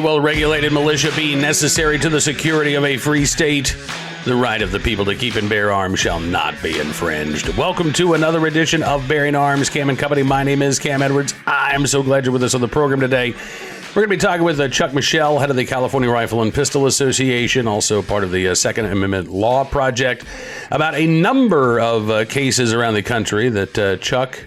well-regulated militia being necessary to the security of a free state, the right of the people to keep and bear arms shall not be infringed. Welcome to another edition of Bearing Arms, Cam and Company. My name is Cam Edwards. I'm so glad you're with us on the program today. We're going to be talking with Chuck Michel, head of the California Rifle and Pistol Association, also part of the Second Amendment Law Project, about a number of cases around the country that Chuck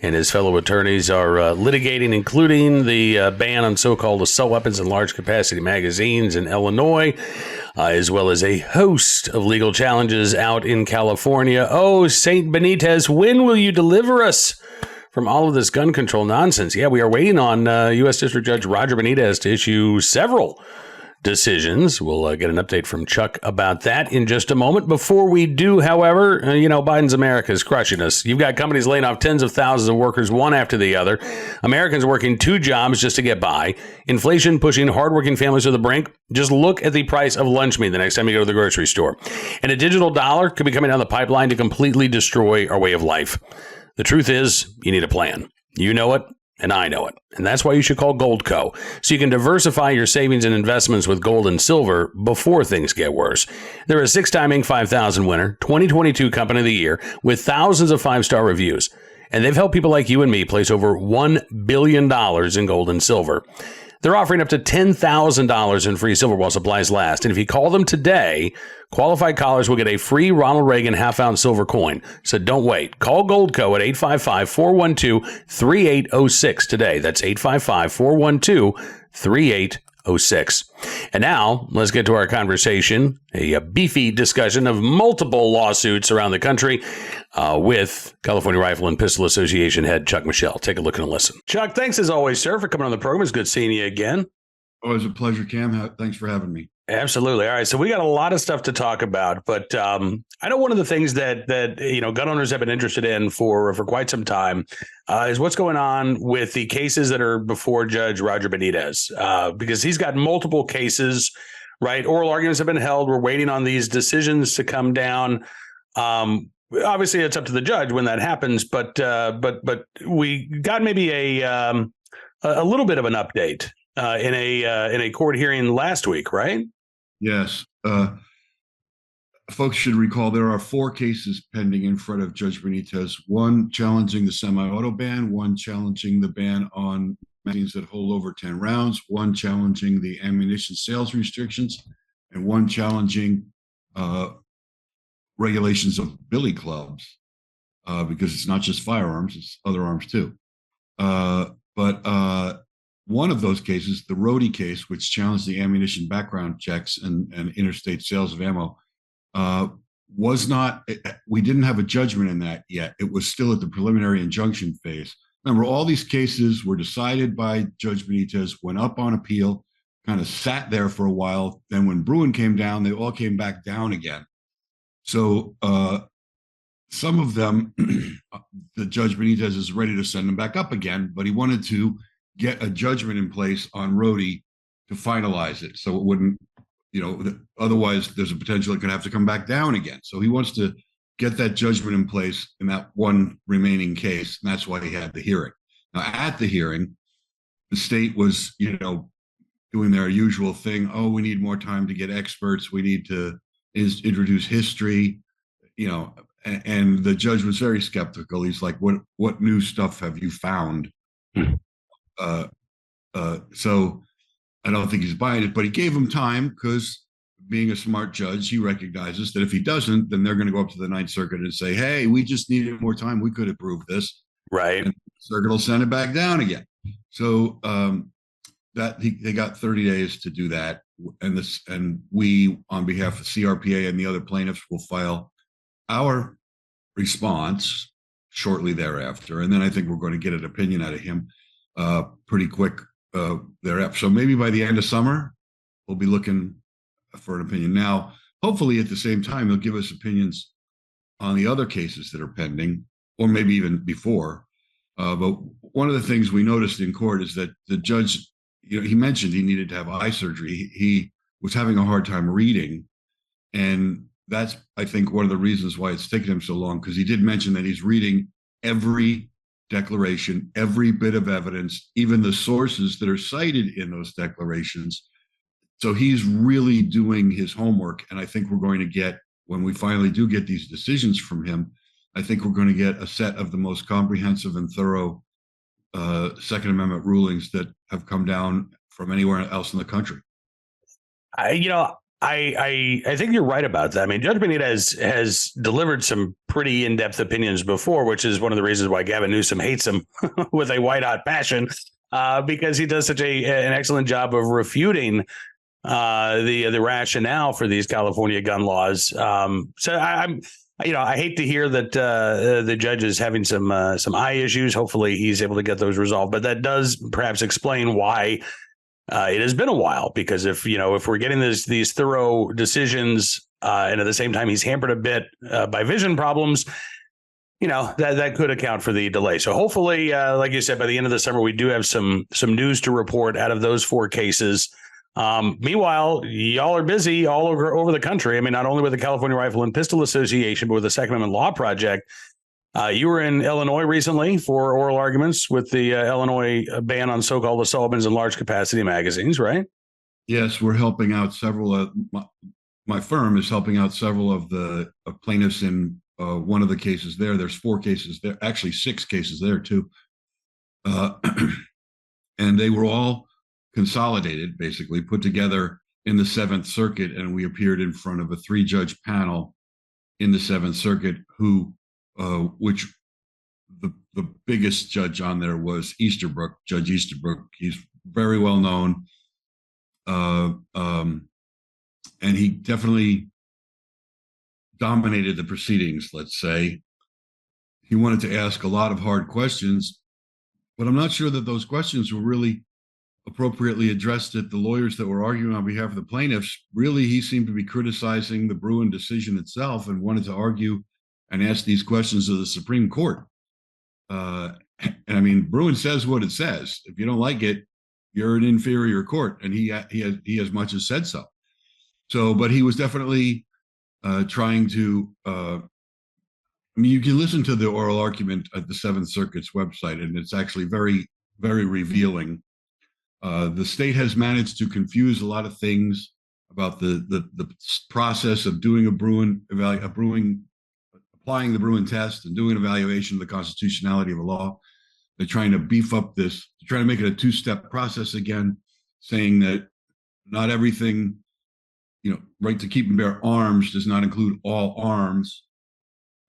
and his fellow attorneys are litigating, including the ban on so-called assault weapons and large-capacity magazines in Illinois, as well as a host of legal challenges out in California. Oh, St. Benitez, when will you deliver us from all of this gun control nonsense? Yeah, we are waiting on U.S. District Judge Roger Benitez to issue several decisions. We'll get an update from Chuck about that in just a moment. Before we do, however, Biden's America is crushing us. You've got companies laying off tens of thousands of workers, one after the other. Americans working two jobs just to get by. Inflation pushing hardworking families to the brink. Just look at the price of lunch meat the next time you go to the grocery store. And a digital dollar could be coming down the pipeline to completely destroy our way of life. The truth is, you need a plan. You know it, and I know it. And that's why you should call Goldco, so you can diversify your savings and investments with gold and silver before things get worse. They're a six-time Inc. 5000 winner, 2022 Company of the Year, with thousands of five-star reviews. And they've helped people like you and me place over $1 billion in gold and silver. They're offering up to $10,000 in free silver while supplies last. And if you call them today, qualified callers will get a free Ronald Reagan half-ounce silver coin. So don't wait. Call Goldco at 855-412-3806 today. That's 855-412-3806. And now, let's get to our conversation, a beefy discussion of multiple lawsuits around the country with California Rifle and Pistol Association head Chuck Michel. Take a look and listen. Chuck, thanks as always, sir, for coming on the program. It's good seeing you again. Always a pleasure, Cam. Thanks for having me. Absolutely. All right. So we got a lot of stuff to talk about, but I know one of the things that gun owners have been interested in for quite some time is what's going on with the cases that are before Judge Roger Benitez, because he's got multiple cases, right? Oral arguments have been held. We're waiting on these decisions to come down. Obviously, it's up to the judge when that happens, but we got maybe a little bit of an update in a court hearing last week, right? Yes. Folks should recall there are four cases pending in front of Judge Benitez, one challenging the semi-auto ban, one challenging the ban on magazines that hold over 10 rounds, one challenging the ammunition sales restrictions, and one challenging regulations of billy clubs, because it's not just firearms, it's other arms too. But one of those cases, the Rhodey case, which challenged the ammunition background checks and interstate sales of ammo, we didn't have a judgment in that yet. It was still at the preliminary injunction phase. Remember, all these cases were decided by Judge Benitez, went up on appeal, kind of sat there for a while. Then when Bruen came down, they all came back down again. So some of them, the Judge Benitez is ready to send them back up again, but he wanted to get a judgment in place on Rhodey to finalize it. So it wouldn't, otherwise there's a potential it could have to come back down again. So he wants to get that judgment in place in that one remaining case. And that's why he had the hearing. Now at the hearing, the state was, doing their usual thing. Oh, we need more time to get experts. We need to introduce history, and the judge was very skeptical. He's like, what new stuff have you found? So I don't think he's buying it, but he gave him time because, being a smart judge, he recognizes that if he doesn't, then they're going to go up to the Ninth Circuit and say, hey, we just needed more time. We could approve this. Right. And the circuit will send it back down again. So they got 30 days to do that. And we, on behalf of CRPA and the other plaintiffs, will file our response shortly thereafter. And then I think we're going to get an opinion out of him pretty quick thereafter. So maybe by the end of summer, we'll be looking for an opinion. Now, hopefully at the same time, he'll give us opinions on the other cases that are pending, or maybe even before. But one of the things we noticed in court is that the judge, he mentioned he needed to have eye surgery. He was having a hard time reading. And that's, I think, one of the reasons why it's taken him so long, because he did mention that he's reading every declaration, every bit of evidence, even the sources that are cited in those declarations. So he's really doing his homework. And I think we're going to get, when we finally do get these decisions from him, I think we're going to get a set of the most comprehensive and thorough Second Amendment rulings that have come down from anywhere else in the country. I think you're right about that. I mean, Judge Benitez has delivered some pretty in-depth opinions before, which is one of the reasons why Gavin Newsom hates him with a white-hot passion, because he does such an excellent job of refuting the rationale for these California gun laws. So I hate to hear that the judge is having some eye issues. Hopefully, he's able to get those resolved. But that does perhaps explain why it has been a while. Because if we're getting these thorough decisions, and at the same time he's hampered a bit by vision problems, that could account for the delay. So hopefully, like you said, by the end of the summer, we do have some news to report out of those 4 cases. Meanwhile, y'all are busy all over the country. I mean, not only with the California Rifle and Pistol Association, but with the Second Amendment Law Project. You were in Illinois recently for oral arguments with the Illinois ban on so-called assault weapons and large capacity magazines, right? Yes, we're helping out several. My firm is helping out several of the plaintiffs in one of the cases there. There's 4 cases there, actually 6 cases there too. And they were all consolidated, basically put together in the Seventh Circuit, and we appeared in front of a 3-judge panel in the Seventh Circuit, which the biggest judge on there was Easterbrook, Judge Easterbrook. He's very well known, and he definitely dominated the proceedings. Let's say he wanted to ask a lot of hard questions, but I'm not sure that those questions were really appropriately addressed at the lawyers that were arguing on behalf of the plaintiffs. Really, he seemed to be criticizing the Bruen decision itself and wanted to argue and ask these questions of the Supreme Court. And I mean, Bruen says what it says. If you don't like it, you're an inferior court, and he as much as said so. So, but he was definitely trying to. I mean, you can listen to the oral argument at the Seventh Circuit's website, and it's actually very, very revealing. The state has managed to confuse a lot of things about the process of doing applying the Bruen test and doing an evaluation of the constitutionality of a law. They're trying to beef up this, trying to make it a 2-step process again, saying that not everything, right to keep and bear arms does not include all arms.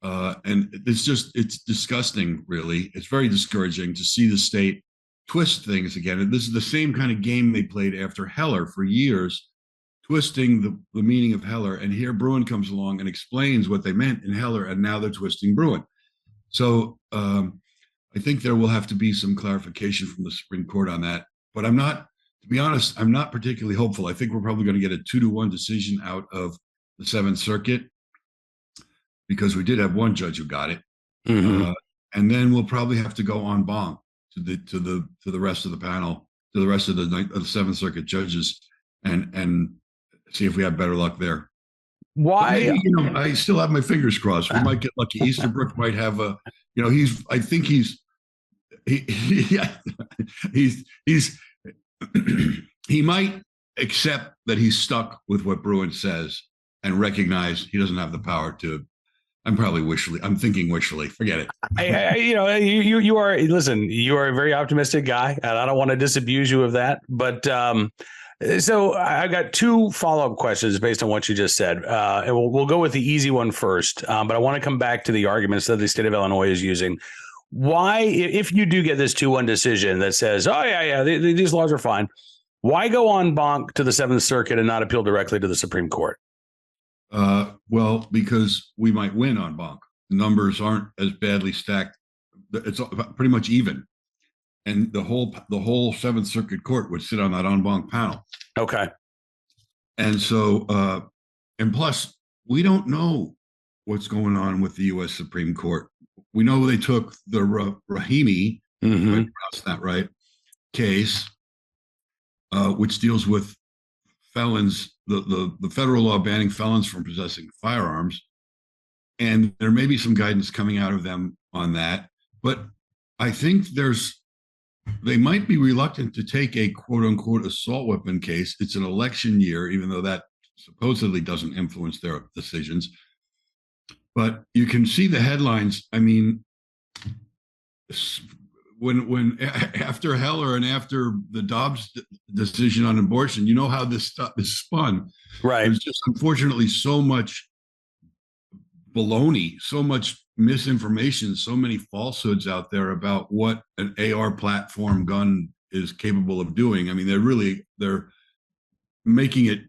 And it's disgusting, really. It's very discouraging to see the state twist things again. And this is the same kind of game they played after Heller for years, twisting the meaning of Heller. And here Bruen comes along and explains what they meant in Heller, and now they're twisting Bruen. So I think there will have to be some clarification from the Supreme Court on that. But to be honest, I'm not particularly hopeful. I think we're probably going to get a 2-1 decision out of the Seventh Circuit, because we did have one judge who got it. Mm-hmm. And then we'll probably have to go en banc to the rest of the panel, to the rest of the Seventh Circuit judges, and see if we have better luck there. Why? Maybe, I still have my fingers crossed. We might get lucky. Easterbrook might have he might accept that he's stuck with what Bruen says and recognize he doesn't have the power to. I'm thinking wishfully. Forget it. You are. Listen, you are a very optimistic guy, and I don't want to disabuse you of that. But so I've got 2 follow-up questions based on what you just said, and we'll go with the easy one first. But I want to come back to the arguments that the state of Illinois is using. Why, if you do get this 2-1 decision that says, "Oh yeah, these laws are fine," why go en banc to the Seventh Circuit and not appeal directly to the Supreme Court? Well, because we might win en banc. The numbers aren't as badly stacked. It's pretty much even, and the whole Seventh Circuit Court would sit on that en banc panel. Okay. And so, and plus, we don't know what's going on with the U.S. Supreme Court. We know they took the Rahimi, if I pronounced that right, case, which deals with felons, the federal law banning felons from possessing firearms. And there may be some guidance coming out of them on that. But I think they might be reluctant to take a quote unquote assault weapon case. It's an election year, even though that supposedly doesn't influence their decisions. But you can see the headlines. I mean, when after Heller and after the Dobbs decision on abortion, you know how this stuff is spun. Right. There's just unfortunately so much baloney, so much misinformation, so many falsehoods out there about what an AR platform gun is capable of doing. I mean, they're making it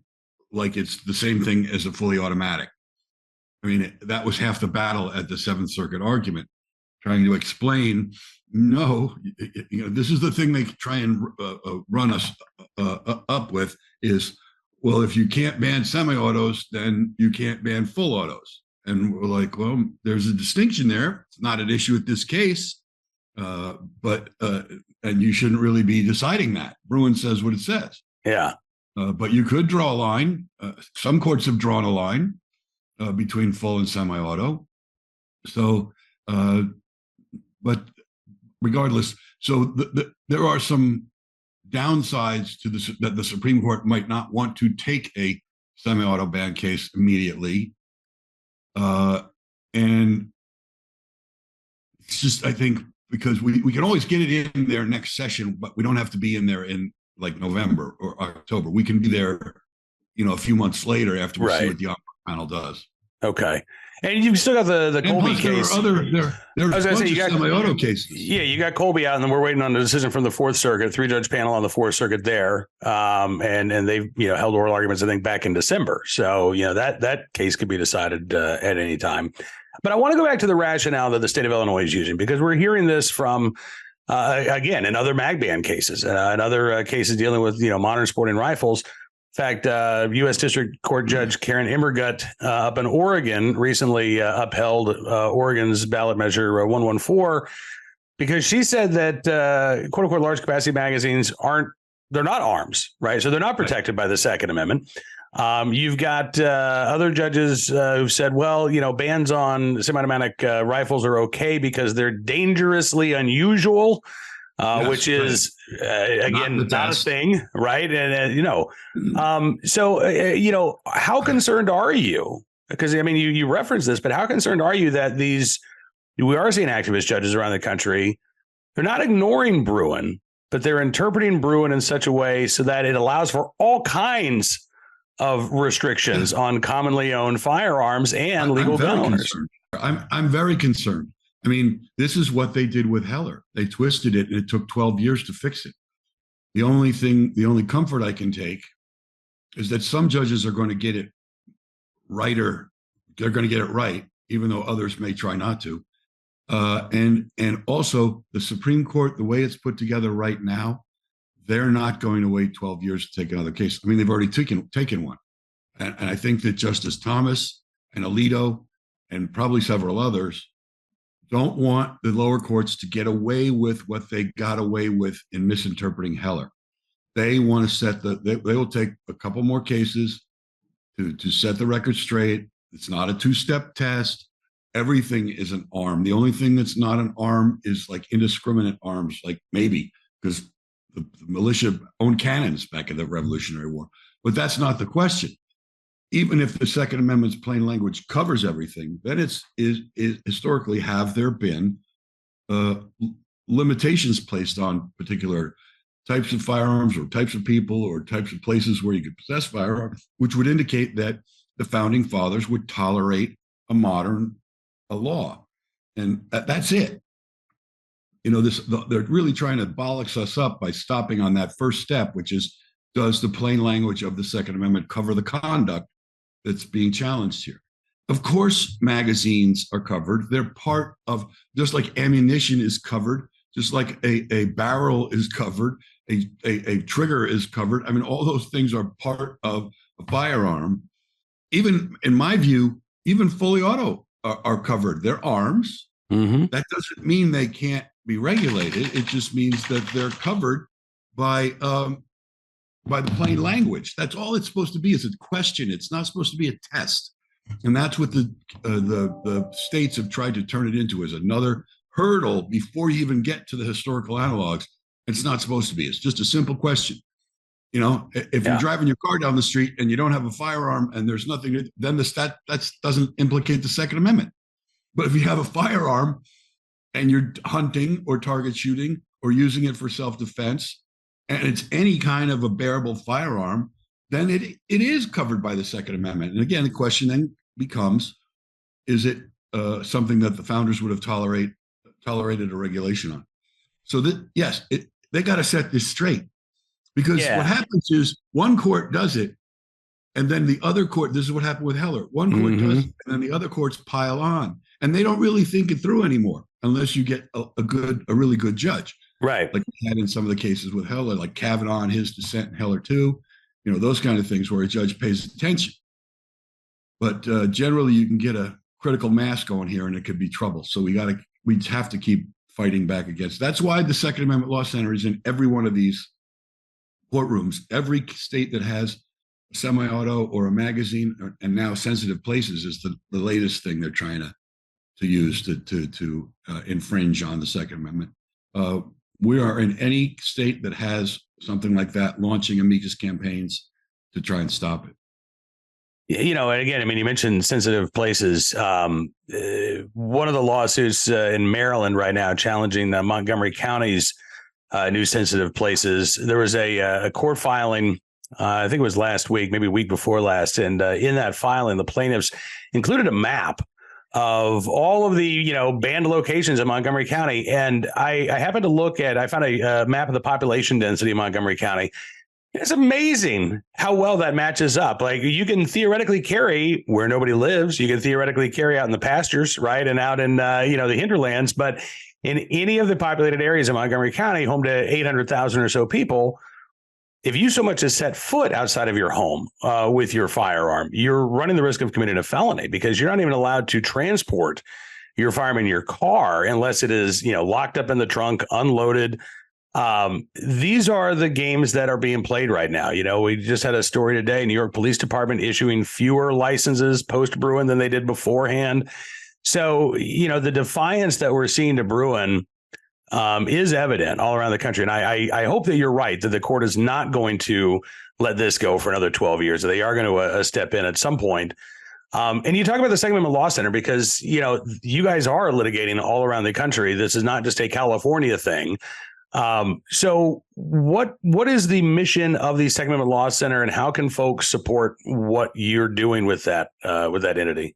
like it's the same thing as a fully automatic. I mean, that was half the battle at the Seventh Circuit argument, trying to explain, no, this is the thing they try and run us up with is, well, if you can't ban semi-autos, then you can't ban full autos. And we're like, well, there's a distinction there. It's not an issue with this case, but you shouldn't really be deciding that. Bruen says what it says. Yeah. But you could draw a line. Some courts have drawn a line between full and semi-auto. So, but regardless, so there are some downsides to this that the Supreme Court might not want to take a semi-auto ban case immediately. And it's just, I think, because we can always get it in there next session, but we don't have to be in there in like November or October. We can be there, a few months later after we see what the panel does. Okay. And you've still got the Colby case. There are other semi-auto cases. Yeah, you got Colby out, and then we're waiting on the decision from the Fourth Circuit, 3-judge panel on the Fourth Circuit there. And they've held oral arguments, I think, back in December. So that case could be decided at any time. But I want to go back to the rationale that the state of Illinois is using, because we're hearing this from again in other mag ban cases and other cases dealing with modern sporting rifles. In fact, U.S. District Court Judge Karen Immergut up in Oregon recently upheld Oregon's ballot measure 114 because she said that quote unquote large capacity magazines they're not arms, right? So they're not protected by the Second Amendment. You've got other judges who've said, well, bans on semi-automatic rifles are okay because they're dangerously unusual. Yes, which is, again, not a thing, right? And, so, how concerned are you? Because, I mean, you referenced this, but how concerned are you that we are seeing activist judges around the country, they're not ignoring Bruen, but they're interpreting Bruen in such a way so that it allows for all kinds of restrictions on commonly owned firearms and legal gun owners? I'm very concerned. I mean, this is what they did with Heller. They twisted it, and it took 12 years to fix it. The only comfort I can take is that some judges are going to get it righter. They're going to get it right, even though others may try not to. And also the Supreme Court, the way it's put together right now, they're not going to wait 12 years to take another case. I mean, they've already taken one. And I think that Justice Thomas and Alito and probably several others don't want the lower courts to get away with what they got away with in misinterpreting Heller. They want to they will take a couple more cases to set the record straight. It's not a two-step test. Everything is an arm. The only thing that's not an arm is like indiscriminate arms, like maybe because the militia owned cannons back in the Revolutionary War. But that's not the question. Even if the Second Amendment's plain language covers everything, then is historically have there been limitations placed on particular types of firearms or types of people or types of places where you could possess firearms, which would indicate that the founding fathers would tolerate a modern law. And that's it. They're really trying to bollocks us up by stopping on that first step, which is, does the plain language of the Second Amendment cover the conduct that's being challenged here? Of course, magazines are covered. They're part of, just like ammunition is covered, just like a barrel is covered, a trigger is covered. I mean, all those things are part of a firearm. Even in my view, even fully auto are covered. They're arms. Mm-hmm. That doesn't mean they can't be regulated. It just means that they're covered by the plain language. That's all it's supposed to be, is a question. It's not supposed to be a test. And that's what the states have tried to turn it into, as another hurdle before you even get to the historical analogs. It's not supposed to be. It's just a simple question. You know, if you're driving your car down the street and you don't have a firearm and there's nothing, then that doesn't implicate the Second Amendment. But if you have a firearm and you're hunting or target shooting or using it for self-defense, and it's any kind of a bearable firearm, then it is covered by the Second Amendment. And again, the question then becomes, is it something that the founders would have tolerated a regulation on? So that, yes, they got to set this straight. Because what happens is one court does it, and then the other court, this is what happened with Heller. One court does it, and then the other courts pile on. And they don't really think it through anymore unless you get a really good judge. Right. Like we had in some of the cases with Heller, like Kavanaugh and his dissent in Heller 2, you know, those kind of things where a judge pays attention. But generally, you can get a critical mass going here, and it could be trouble. So we have to keep fighting back against. That's why the Second Amendment Law Center is in every one of these courtrooms. Every state that has a semi-auto or a magazine, and now sensitive places is the latest thing they're trying to use to infringe on the Second Amendment. We are in any state that has something like that launching amicus campaigns to try and stop it. You know, and again, I mean, you mentioned sensitive places. One of the lawsuits in Maryland right now challenging Montgomery County's new sensitive places. There was a court filing, I think it was last week, maybe a week before last. And in that filing, the plaintiffs included a map of all of the, you know, banned locations in Montgomery County. And I happened to look at, I found a map of the population density of Montgomery County. It's amazing how well that matches up. Like, you can theoretically carry where nobody lives. You can theoretically carry out in the pastures, right? And out in, the hinterlands. But in any of the populated areas of Montgomery County, home to 800,000 or so people, if you so much as set foot outside of your home with your firearm, you're running the risk of committing a felony, because you're not even allowed to transport your firearm in your car unless it is, you know, locked up in the trunk, unloaded. These are the games that are being played right now. You know, we just had a story today, New York Police Department issuing fewer licenses post-Bruen than they did beforehand. So, you know, the defiance that we're seeing to Bruen is evident all around the country. And I hope that you're right, that the court is not going to let this go for another 12 years. That they are going to step in at some point. And you talk about the Second Amendment Law Center because, you know, you guys are litigating all around the country. This is not just a California thing. So what is the mission of the Second Amendment Law Center, and how can folks support what you're doing with that entity?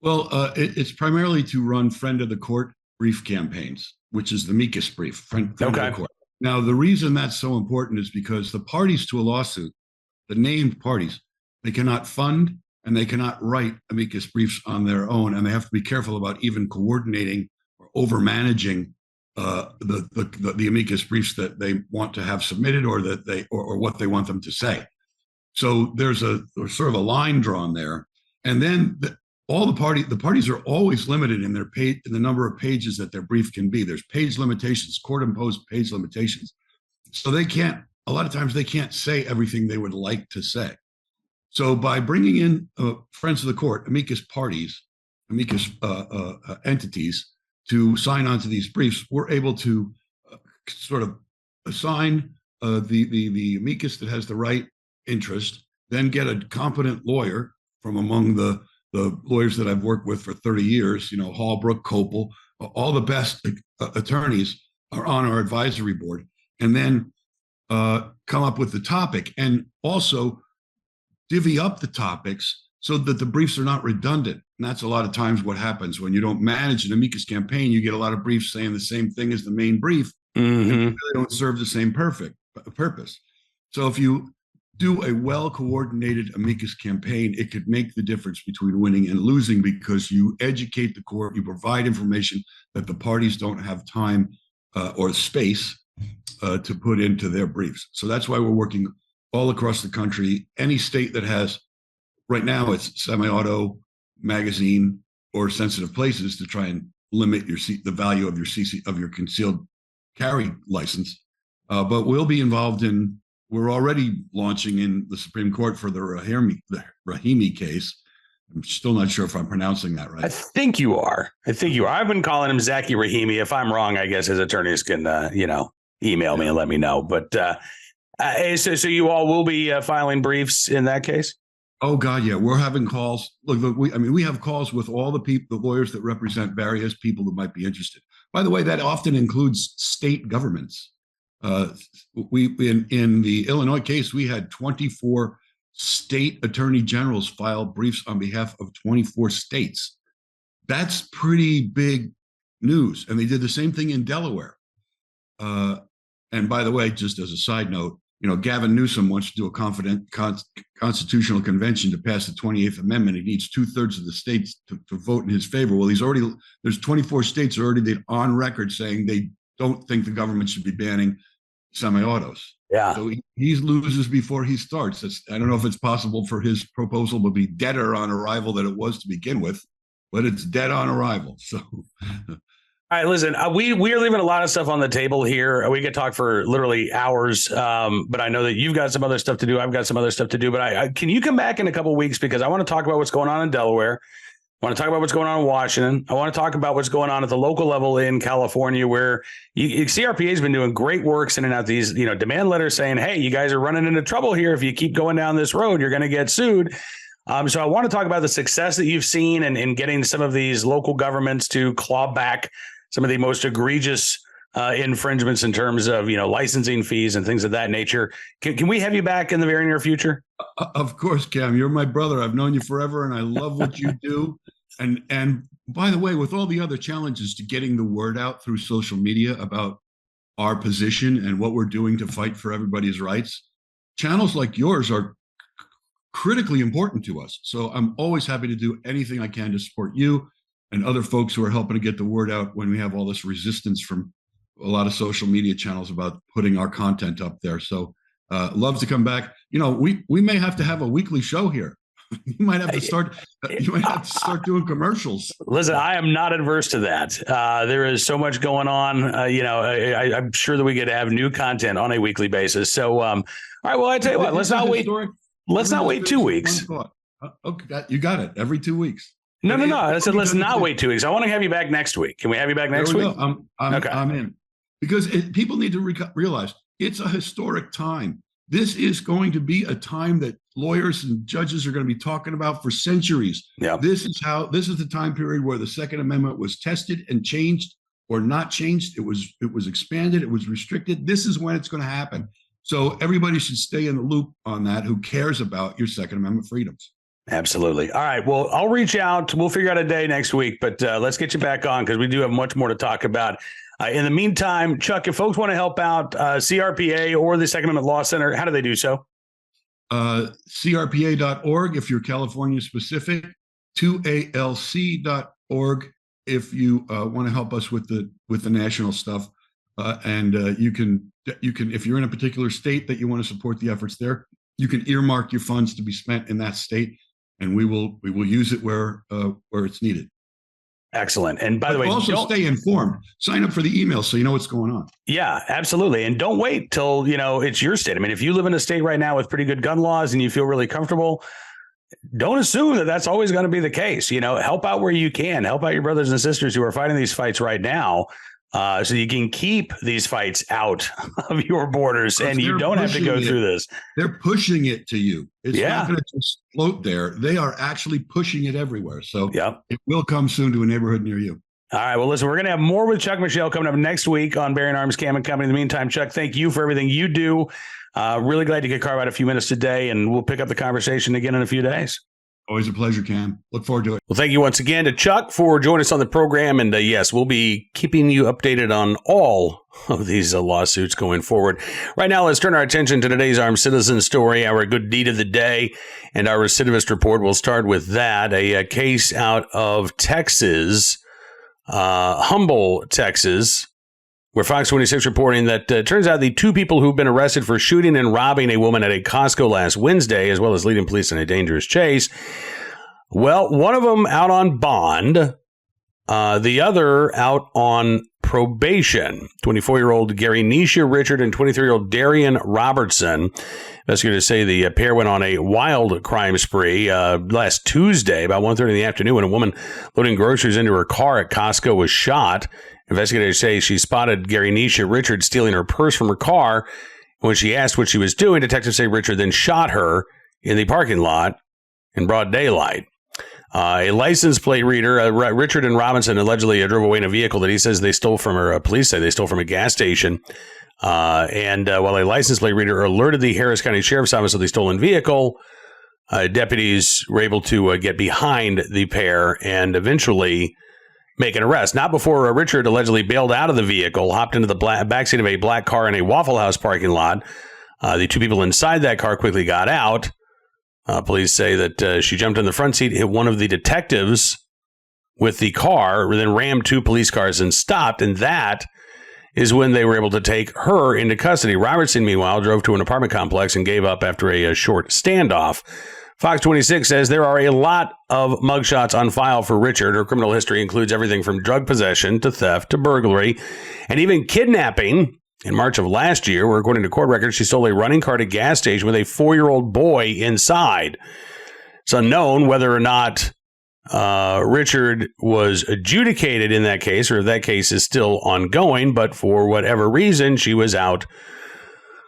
Well, it's primarily to run friend of the court brief campaigns, which is the amicus brief, friend of the court. Now, the reason that's so important is because the parties to a lawsuit, the named parties, they cannot fund and they cannot write amicus briefs on their own, and they have to be careful about even coordinating or over-managing the amicus briefs that they want to have submitted, or that they or what they want them to say. So there's sort of a line drawn there, and then the parties are always limited in in the number of pages that their brief can be. There's page limitations, court-imposed page limitations. So a lot of times they can't say everything they would like to say. So by bringing in friends of the court, amicus parties, amicus entities to sign on to these briefs, we're able to sort of assign the amicus that has the right interest, then get a competent lawyer from among the lawyers that I've worked with for 30 years, you know, Hallbrook, Copel, all the best attorneys are on our advisory board, and then come up with the topic, and also divvy up the topics so that the briefs are not redundant. And that's a lot of times what happens when you don't manage an amicus campaign. You get a lot of briefs saying the same thing as the main brief, and they really don't serve the same purpose. So if you do a well-coordinated amicus campaign, it could make the difference between winning and losing, because you educate the court, you provide information that the parties don't have time or space to put into their briefs. So that's why we're working all across the country. Any state that has, right now it's semi-auto, magazine, or sensitive places, to try and limit the value of your concealed carry license. But we'll be involved we're already launching in the Supreme Court for the Rahimi case. I'm still not sure if I'm pronouncing that right. I think you are. I've been calling him Zaki Rahimi. If I'm wrong, I guess his attorneys can, email me and let me know. But so you all will be filing briefs in that case? Oh God, yeah, we're having calls. Look, we have calls with all the lawyers that represent various people who might be interested. By the way, that often includes state governments. In the Illinois case, we had 24 state attorney generals file briefs on behalf of 24 states. That's pretty big news. And they did the same thing in Delaware. And by the way, just as a side note, Gavin Newsom wants to do a constitutional convention to pass the 28th Amendment. He needs 2/3 of the states to vote in his favor. Well, there's 24 states already on record saying they don't think the government should be banning semi-autos. Yeah. So he loses before he starts. I don't know if it's possible for his proposal to be deader on arrival than it was to begin with, but it's dead on arrival. So. All right, listen, we are leaving a lot of stuff on the table here. We could talk for literally hours, but I know that you've got some other stuff to do. I've got some other stuff to do. But can you come back in a couple of weeks, because I want to talk about what's going on in Delaware. I want to talk about what's going on in Washington. I want to talk about what's going on at the local level in California, where CRPA has been doing great work sending out these demand letters saying, hey, you guys are running into trouble here. If you keep going down this road, you're going to get sued. So I want to talk about the success that you've seen in getting some of these local governments to claw back some of the most egregious infringements in terms of, licensing fees and things of that nature. Can we have you back in the very near future? Of course, Cam. You're my brother. I've known you forever, and I love what you do. And by the way, with all the other challenges to getting the word out through social media about our position and what we're doing to fight for everybody's rights, channels like yours are critically important to us. So I'm always happy to do anything I can to support you and other folks who are helping to get the word out when we have all this resistance from a lot of social media channels about putting our content up there. So love to come back. We may have to have a weekly show here. You might have to start doing commercials. Listen, I am not adverse to that. There is so much going on. I'm sure that we get to have new content on a weekly basis. So, all right. Well, I tell you what, let's not wait 2 weeks. Okay, you got it. Every 2 weeks. No. I said, let's not wait 2 weeks. I want to have you back next week. Can we have you back next week? I'm in, because people need to realize it's a historic time. This is going to be a time that lawyers and judges are going to be talking about for centuries. Yeah. This is the time period where the Second Amendment was tested and changed or not changed. It was expanded. It was restricted. This is when it's going to happen. So everybody should stay in the loop on that who cares about your Second Amendment freedoms. Absolutely. All right. Well, I'll reach out. We'll figure out a day next week, but let's get you back on because we do have much more to talk about. In the meantime, Chuck, if folks want to help out CRPA or the Second Amendment Law Center, how do they do so? CRPA.org if you're California specific, 2ALC.org if you want to help us with the national stuff. And you can, if you're in a particular state that you want to support the efforts there, you can earmark your funds to be spent in that state, and we will use it where it's needed. Excellent. And by the way, also stay informed. Sign up for the email so you know what's going on. Yeah, absolutely. And don't wait till, it's your state. I mean, if you live in a state right now with pretty good gun laws and you feel really comfortable, don't assume that that's always going to be the case. Help out where you can. Help out your brothers and sisters who are fighting these fights right now. So you can keep these fights out of your borders and you don't have to go through this. They're pushing it to you. It's not going to just float there. They are actually pushing it everywhere. So It will come soon to a neighborhood near you. All right. Well, listen, we're going to have more with Chuck Michel coming up next week on Bearing Arms Cam and Company. In the meantime, Chuck, thank you for everything you do. Really glad you could carve out a few minutes today, and we'll pick up the conversation again in a few days. Always a pleasure, Cam. Look forward to it. Well, thank you once again to Chuck for joining us on the program. And yes, we'll be keeping you updated on all of these lawsuits going forward. Right now, let's turn our attention to today's Armed Citizen story, our good deed of the day, and our recidivist report. We'll start with that. A case out of Texas, Humble, Texas, where Fox 26 reporting that turns out the two people who've been arrested for shooting and robbing a woman at a Costco last Wednesday, as well as leading police in a dangerous chase, well, one of them out on bond, the other out on probation. 24-year-old Gary Nisha Richard and 23-year-old Darian Robertson. Investigators say the pair went on a wild crime spree last Tuesday about 1:30 in the afternoon when a woman loading groceries into her car at Costco was shot. Investigators say she spotted Gary Nisha Richard stealing her purse from her car. When she asked what she was doing, detectives say Richard then shot her in the parking lot in broad daylight. A license plate reader, Richard and Robinson, allegedly drove away in a vehicle that he says they stole from, or police say they stole from a gas station. And while a license plate reader alerted the Harris County Sheriff's Office of the stolen vehicle, deputies were able to get behind the pair and eventually make an arrest. Not before Richard allegedly bailed out of the vehicle, hopped into the backseat of a black car in a Waffle House parking lot. The two people inside that car quickly got out. Police say that she jumped in the front seat, hit one of the detectives with the car, then rammed two police cars and stopped. And that is when they were able to take her into custody. Robertson, meanwhile, drove to an apartment complex and gave up after a short standoff. Fox 26 says there are a lot of mugshots on file for Richard. Her criminal history includes everything from drug possession to theft to burglary and even kidnapping. In March of last year, where according to court records, she stole a running car at a gas station with a 4-year-old boy inside. It's unknown whether or not Richard was adjudicated in that case or if that case is still ongoing, but for whatever reason, she was out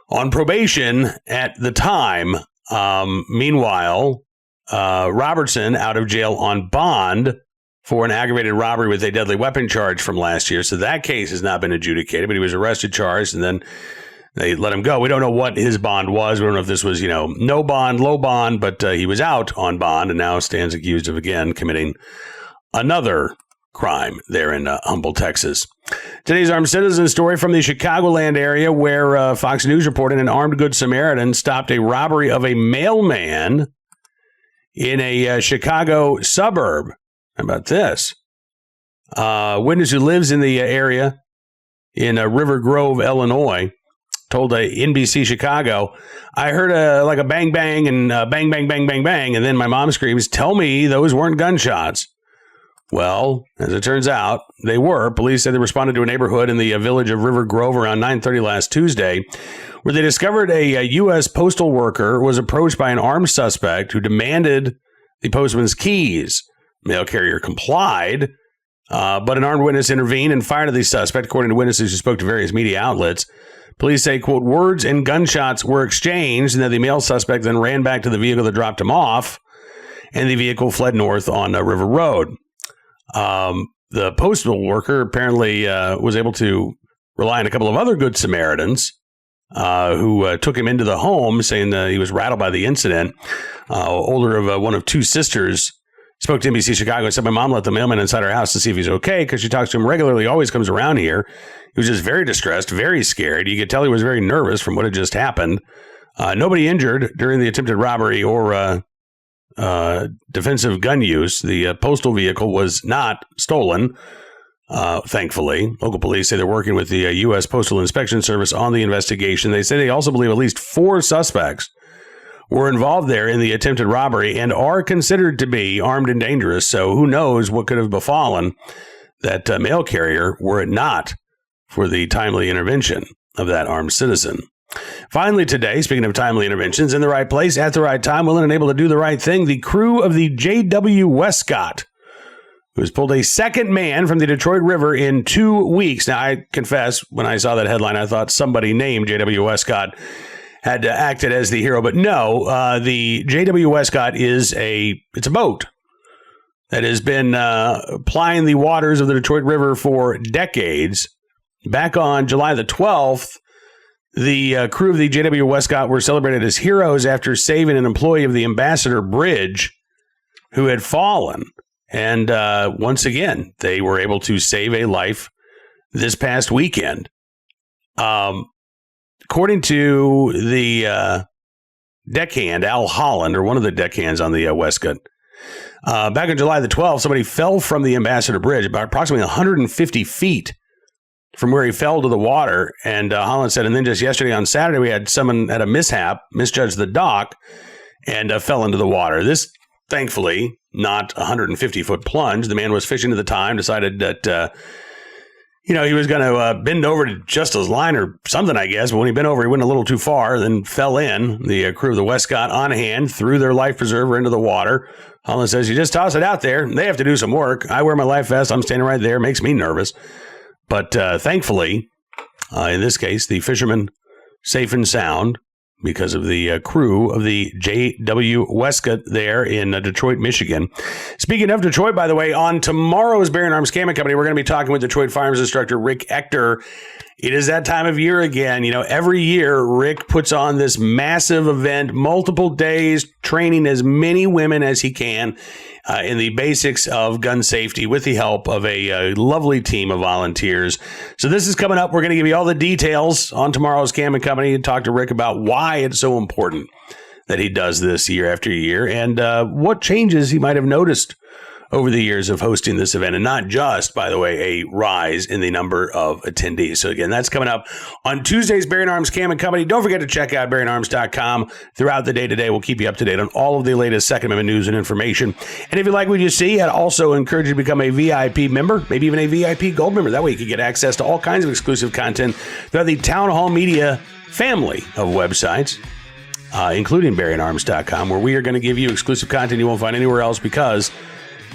on probation at the time. Meanwhile, Robertson out of jail on bond for an aggravated robbery with a deadly weapon charge from last year. So that case has not been adjudicated, but he was arrested, charged, and then they let him go. We don't know what his bond was. We don't know if this was, no bond, low bond, but he was out on bond and now stands accused of, again, committing another crime there in Humble, Texas. Today's armed citizen story from the Chicagoland area where Fox News reported an armed Good Samaritan stopped a robbery of a mailman in a Chicago suburb. How about this? Witness who lives in the area in River Grove, Illinois, told NBC Chicago, I heard a bang, bang, and bang, bang, bang, bang, bang, and then my mom screams, tell me those weren't gunshots. Well, as it turns out, they were. Police said they responded to a neighborhood in the village of River Grove around 9:30 last Tuesday, where they discovered a U.S. postal worker was approached by an armed suspect who demanded the postman's keys. Mail carrier complied, but an armed witness intervened and fired at the suspect, according to witnesses who spoke to various media outlets. Police say, quote, words and gunshots were exchanged, and that the male suspect then ran back to the vehicle that dropped him off, and the vehicle fled north on River Road. The postal worker apparently was able to rely on a couple of other Good Samaritans who took him into the home, saying that he was rattled by the incident. Older of one of two sisters spoke to NBC Chicago and said, my mom let the mailman inside her house to see if he's okay because she talks to him regularly, always comes around here. He was just very distressed, very scared. You could tell he was very nervous from what had just happened. Nobody injured during the attempted robbery or defensive gun use. The postal vehicle was not stolen, thankfully. Local police say they're working with the U.S. Postal Inspection Service on the investigation. They say they also believe at least 4 suspects were involved there in the attempted robbery and are considered to be armed and dangerous. So who knows what could have befallen that mail carrier were it not for the timely intervention of that armed citizen. Finally today, speaking of timely interventions, in the right place, at the right time, willing and able to do the right thing, the crew of the J.W. Westcott, who has pulled a second man from the Detroit River in 2 weeks. Now, I confess, when I saw that headline, I thought somebody named J.W. Westcott had acted as the hero. But no, the J.W. Westcott is it's a boat that has been plying the waters of the Detroit River for decades. Back on July the 12th, the crew of the J.W. Westcott were celebrated as heroes after saving an employee of the Ambassador Bridge who had fallen. And once again, they were able to save a life this past weekend. According to the deckhand, Al Holland, or one of the deckhands on the Westcott, back on July the 12th, somebody fell from the Ambassador Bridge about approximately 150 feet from where he fell to the water. And Holland said, and then just yesterday on Saturday, we had someone at a mishap, misjudged the dock, and fell into the water. This, thankfully, not a 150-foot plunge. The man was fishing at the time, decided that You know, he was going to bend over to adjust his line or something, I guess. But when he bent over, he went a little too far, then fell in. The crew of the Westcott on hand threw their life preserver into the water. Holland says, you just toss it out there. They have to do some work. I wear my life vest. I'm standing right there. It makes me nervous. But thankfully, in this case, the fishermen safe and sound because of the crew of the J.W. Westcott there in Detroit, Michigan. Speaking of Detroit, by the way, on tomorrow's Bearing Arms Camming Company, we're going to be talking with Detroit firearms instructor Rick Ector. It is that time of year again. You know, every year, Rick puts on this massive event, multiple days, training as many women as he can in the basics of gun safety with the help of a lovely team of volunteers. So this is coming up. We're going to give you all the details on tomorrow's Camming Company and talk to Rick about why it's so important that he does this year after year and what changes he might have noticed over the years of hosting this event, and not just, by the way, a rise in the number of attendees. So again, that's coming up on Tuesday's Bearing Arms Camming Company. Don't forget to check out bearingarms.com throughout the day today. We'll keep you up to date on all of the latest Second Amendment news and information. And if you like what you see, I'd also encourage you to become a VIP member, maybe even a VIP Gold member. That way you can get access to all kinds of exclusive content throughout the Town Hall Media family of websites, including bearingarms.com, where we are going to give you exclusive content you won't find anywhere else because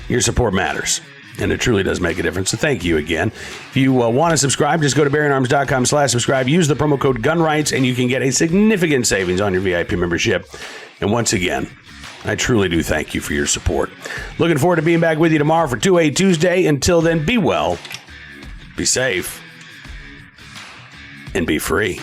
your support matters, and it truly does make a difference. So thank you again. If you want to subscribe, just go to bearingarms.com/subscribe. Use the promo code GUNRIGHTS, and you can get a significant savings on your VIP membership. And once again, I truly do thank you for your support. Looking forward to being back with you tomorrow for 2A Tuesday. Until then, be well, be safe, and be free.